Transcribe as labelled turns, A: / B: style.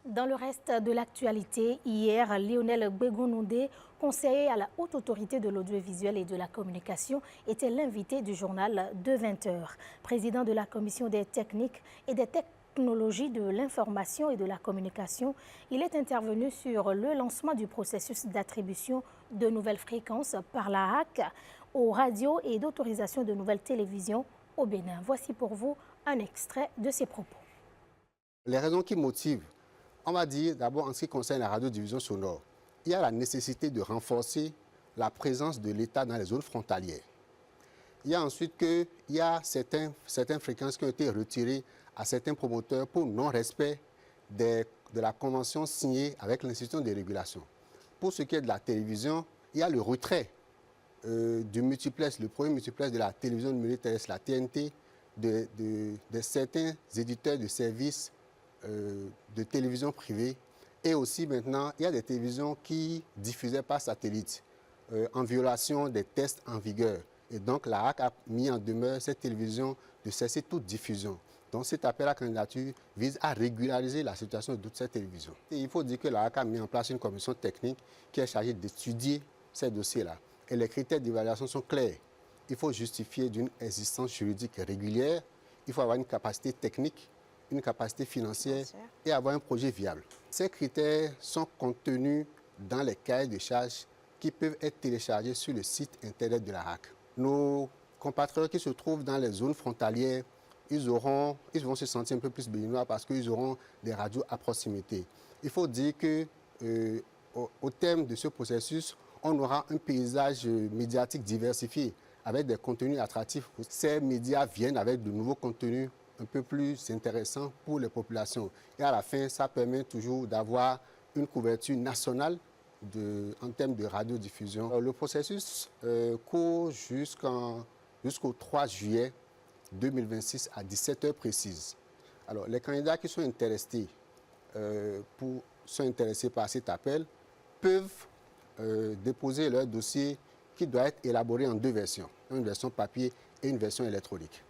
A: Dans le reste de l'actualité, hier, Lionel Gbegounoundé, conseiller à la Haute Autorité de l'Audiovisuel et de la Communication, était l'invité du journal de 20 h. Président de la Commission des techniques et des technologies de l'information et de la communication, il est intervenu sur le lancement du processus d'attribution de nouvelles fréquences par la HAC aux radios et d'autorisation de nouvelles télévisions au Bénin. Voici pour vous un extrait de ses propos.
B: Les raisons qui motivent, on va dire d'abord en ce qui concerne la radiodiffusion sonore, il y a la nécessité de renforcer la présence de l'État dans les zones frontalières. Il y a ensuite qu'il y a certaines fréquences qui ont été retirées à certains promoteurs pour non-respect de la convention signée avec l'institution de régulation. Pour ce qui est de la télévision, il y a le retrait du multiplex, le premier multiplex de la télévision numérique terrestre, la TNT, de certains éditeurs de services de télévision privée. Et aussi maintenant, il y a des télévisions qui diffusaient par satellite en violation des tests en vigueur. Et donc la HAC a mis en demeure cette télévision de cesser toute diffusion. Donc cet appel à candidature vise à régulariser la situation de toutes ces télévisions. Et il faut dire que la HAC a mis en place une commission technique qui est chargée d'étudier ces dossiers-là. Et les critères d'évaluation sont clairs. Il faut justifier d'une existence juridique régulière, il faut avoir une capacité technique, une capacité financière et avoir un projet viable. Ces critères sont contenus dans les cahiers de charges qui peuvent être téléchargés sur le site internet de la HAC. Nos compatriotes qui se trouvent dans les zones frontalières, ils vont se sentir un peu plus béninois parce qu'ils auront des radios à proximité. Il faut dire qu'au terme de ce processus, on aura un paysage médiatique diversifié avec des contenus attractifs. Ces médias viennent avec de nouveaux contenus un peu plus intéressants pour les populations. Et à la fin, ça permet toujours d'avoir une couverture nationale en termes de radiodiffusion. Le processus court jusqu'au 3 juillet 2026 à 17 h précises. Alors, les candidats qui sont intéressés par cet appel peuvent déposer leur dossier qui doit être élaboré en deux versions, une version papier et une version électronique.